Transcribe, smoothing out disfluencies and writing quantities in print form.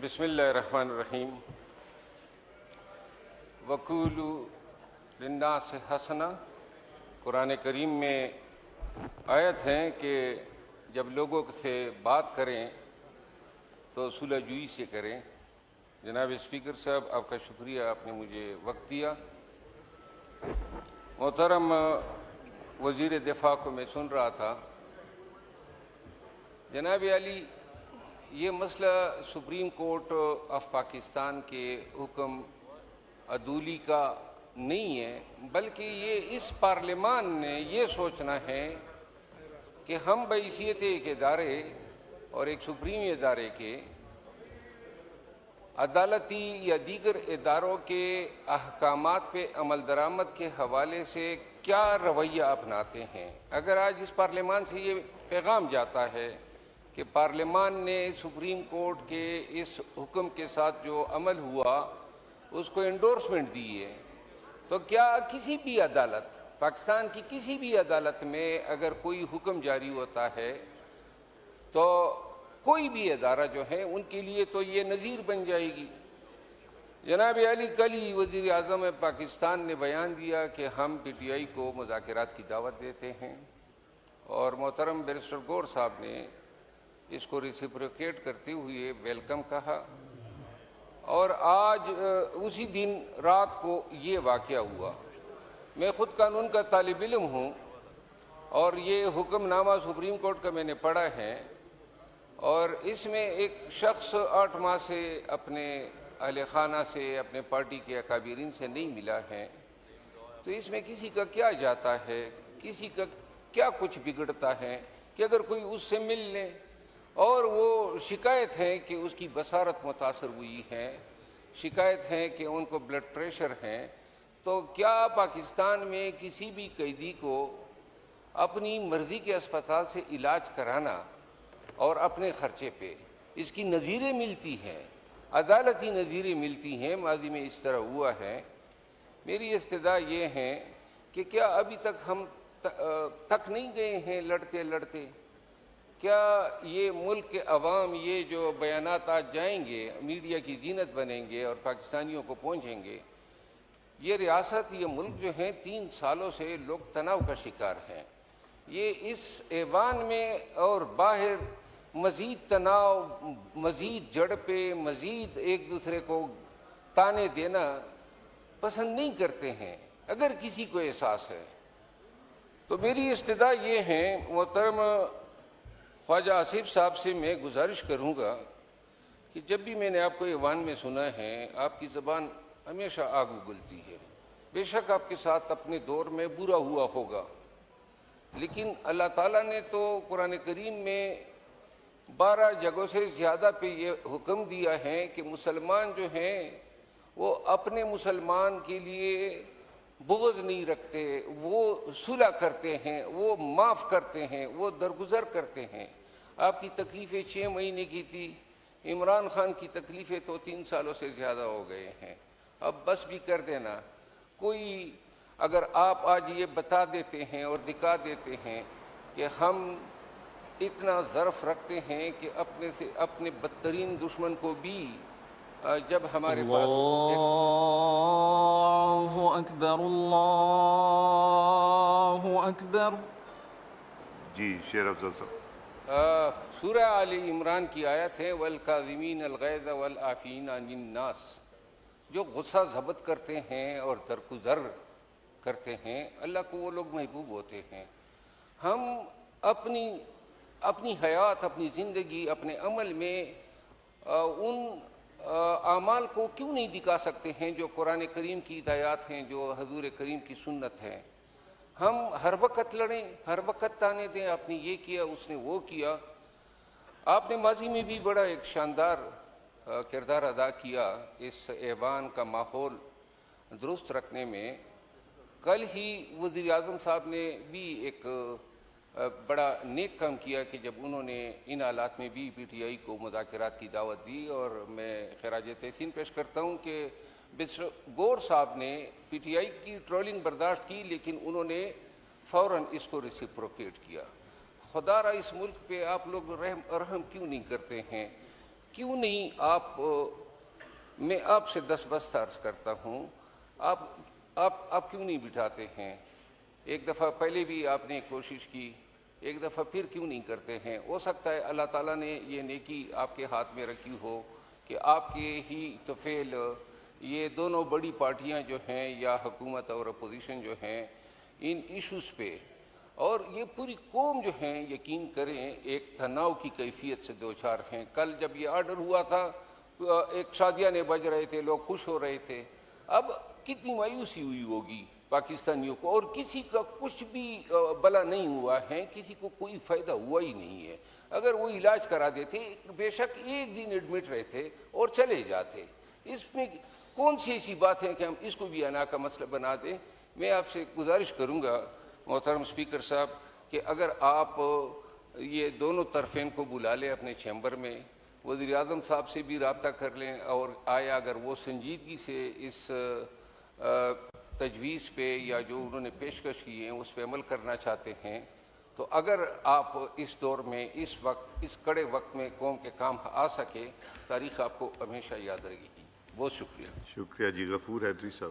بسم اللہ الرحمن الرحیم۔ وَقُولُوا لِلنَّاسِ حَسَنًا، قرآن کریم میں آیت ہیں کہ جب لوگوں سے بات کریں تو صلح جوئی سے کریں۔ جناب اسپیکر صاحب، آپ کا شکریہ، آپ نے مجھے وقت دیا۔ محترم وزیر دفاع کو میں سن رہا تھا، جناب علی، یہ مسئلہ سپریم کورٹ آف پاکستان کے حکم عدولی کا نہیں ہے، بلکہ یہ اس پارلیمان نے یہ سوچنا ہے کہ ہم بحیثیت ایک ادارے اور ایک سپریم ادارے کے عدالتی یا دیگر اداروں کے احکامات پہ عمل درآمد کے حوالے سے کیا رویہ اپناتے ہیں۔ اگر آج اس پارلیمان سے یہ پیغام جاتا ہے کہ پارلیمان نے سپریم کورٹ کے اس حکم کے ساتھ جو عمل ہوا اس کو انڈورسمنٹ دی ہے، تو کیا کسی بھی عدالت، پاکستان کی کسی بھی عدالت میں اگر کوئی حکم جاری ہوتا ہے تو کوئی بھی ادارہ جو ہے ان کے لیے تو یہ نظیر بن جائے گی۔ جناب علی، کل ہی وزیر اعظم پاکستان نے بیان دیا کہ ہم پی ٹی آئی کو مذاکرات کی دعوت دیتے ہیں، اور محترم بیرسٹر گور صاحب نے اس کو ریسیپروکیٹ کرتے ہوئے ویلکم کہا، اور آج اسی دن رات کو یہ واقعہ ہوا۔ میں خود قانون کا طالب علم ہوں، اور یہ حکم نامہ سپریم کورٹ کا میں نے پڑھا ہے، اور اس میں ایک شخص 8 ماہ سے اپنے اہل خانہ سے، اپنے پارٹی کے اکابرین سے نہیں ملا ہے، تو اس میں کسی کا کیا جاتا ہے، کسی کا کیا کچھ بگڑتا ہے کہ اگر کوئی اس سے مل لے، اور وہ شکایت ہے کہ اس کی بصارت متاثر ہوئی ہے، شکایت ہے کہ ان کو بلڈ پریشر ہے، تو کیا پاکستان میں کسی بھی قیدی کو اپنی مرضی کے اسپتال سے علاج کرانا اور اپنے خرچے پہ اس کی نظیریں ملتی ہیں، عدالتی نظیریں ملتی ہیں؟ ماضی میں اس طرح ہوا ہے۔ میری استدعا یہ ہے کہ کیا ابھی تک ہم تک نہیں گئے ہیں لڑتے لڑتے؟ کیا یہ ملک کے عوام یہ جو بیانات آج جائیں گے، میڈیا کی زینت بنیں گے اور پاکستانیوں کو پہنچیں گے، یہ ریاست، یہ ملک جو ہے 3 سالوں سے لوگ تناؤ کا شکار ہیں۔ یہ اس ایوان میں اور باہر مزید تناؤ، مزید جھڑپیں، مزید ایک دوسرے کو تانے دینا پسند نہیں کرتے ہیں۔ اگر کسی کو احساس ہے تو میری استدعا یہ ہے، محترم خواجہ آصف صاحب سے میں گزارش کروں گا کہ جب بھی میں نے آپ کو ایوان میں سنا ہے، آپ کی زبان ہمیشہ آگ اگلتی ہے۔ بے شک آپ کے ساتھ اپنے دور میں برا ہوا ہوگا، لیکن اللہ تعالیٰ نے تو قرآن کریم میں 12 جگہوں سے زیادہ پہ یہ حکم دیا ہے کہ مسلمان جو ہیں وہ اپنے مسلمان کے لیے بغض نہیں رکھتے، وہ صلح کرتے ہیں، وہ معاف کرتے ہیں، وہ درگزر کرتے ہیں۔ آپ کی تکلیفیں 6 مہینے کی تھی، عمران خان کی تکلیفیں تو 3 سالوں سے زیادہ ہو گئے ہیں۔ اب بس بھی کر دینا۔ کوئی اگر آپ آج یہ بتا دیتے ہیں اور دکھا دیتے ہیں کہ ہم اتنا ظرف رکھتے ہیں کہ اپنے بدترین دشمن کو بھی جب ہمارے پاس اللہ اکبر، اللہ اکبر۔ جی شیر افضل صاحب۔ سورہ آل عمران کی آیت ہے، وَالْكَاظِمِينَ الْغَيْظَ وَالْعَافِينَ عَنِ النَّاسِ، جو غصہ ضبط کرتے ہیں اور درگزر کرتے ہیں، اللہ کو وہ لوگ محبوب ہوتے ہیں۔ ہم اپنی حیات، اپنی زندگی، اپنے عمل میں ان اعمال کو کیوں نہیں دکھا سکتے ہیں جو قرآن کریم کی ہدایات ہیں، جو حضور کریم کی سنت ہے؟ ہم ہر وقت لڑیں، ہر وقت تانے دیں، آپ نے یہ کیا، اس نے وہ کیا۔ آپ نے ماضی میں بھی بڑا ایک شاندار کردار ادا کیا اس ایوان کا ماحول درست رکھنے میں۔ کل ہی وزیر اعظم صاحب نے بھی ایک بڑا نیک کام کیا کہ جب انہوں نے ان حالات میں بھی پی ٹی آئی کو مذاکرات کی دعوت دی، اور میں خراج تحسین پیش کرتا ہوں کہ بیرسٹر گور صاحب نے پی ٹی آئی کی ٹرولنگ برداشت کی، لیکن انہوں نے فوراً اس کو ریسیپروکیٹ کیا۔ خدا را اس ملک پہ آپ لوگ رحم کیوں نہیں کرتے ہیں کیوں نہیں آپ میں آپ سے دستبست عرض کرتا ہوں، آپ کیوں نہیں بٹھاتے ہیں؟ ایک دفعہ پہلے بھی آپ نے کوشش کی، ایک دفعہ پھر کیوں نہیں کرتے ہیں؟ ہو سکتا ہے اللہ تعالیٰ نے یہ نیکی آپ کے ہاتھ میں رکھی ہو کہ آپ کے ہی طفیل یہ دونوں بڑی پارٹیاں جو ہیں یا حکومت اور اپوزیشن جو ہیں ان ایشوز پہ، اور یہ پوری قوم جو ہیں یقین کریں ایک تناؤ کی کیفیت سے دوچار ہیں۔ کل جب یہ آرڈر ہوا تھا ایک شادیاں نے بج رہے تھے، لوگ خوش ہو رہے تھے، اب کتنی مایوسی ہوئی ہوگی پاکستانیوں کو، اور کسی کا کچھ بھی بلا نہیں ہوا ہے، کسی کو کوئی فائدہ ہوا ہی نہیں ہے۔ اگر وہ علاج کرا دیتے بے شک ایک دن ایڈمٹ رہتے اور چلے جاتے، اس میں کون سی ایسی بات ہے کہ ہم اس کو بھی انا کا مسئلہ بنا دیں؟ میں آپ سے گزارش کروں گا محترم اسپیکر صاحب کہ اگر آپ یہ دونوں طرفین کو بلا لیں اپنے چیمبر میں، وزیر اعظم صاحب سے بھی رابطہ کر لیں، اور آیا اگر وہ سنجیدگی سے اس تجویز پہ یا جو انہوں نے پیشکش کی ہیں اس پہ عمل کرنا چاہتے ہیں، تو اگر آپ اس دور میں اس وقت اس کڑے وقت میں قوم کے کام آ سکے، تاریخ آپ کو ہمیشہ یاد رہے گی۔ بہت شکریہ۔ شکریہ جی، غفور حیدری صاحب۔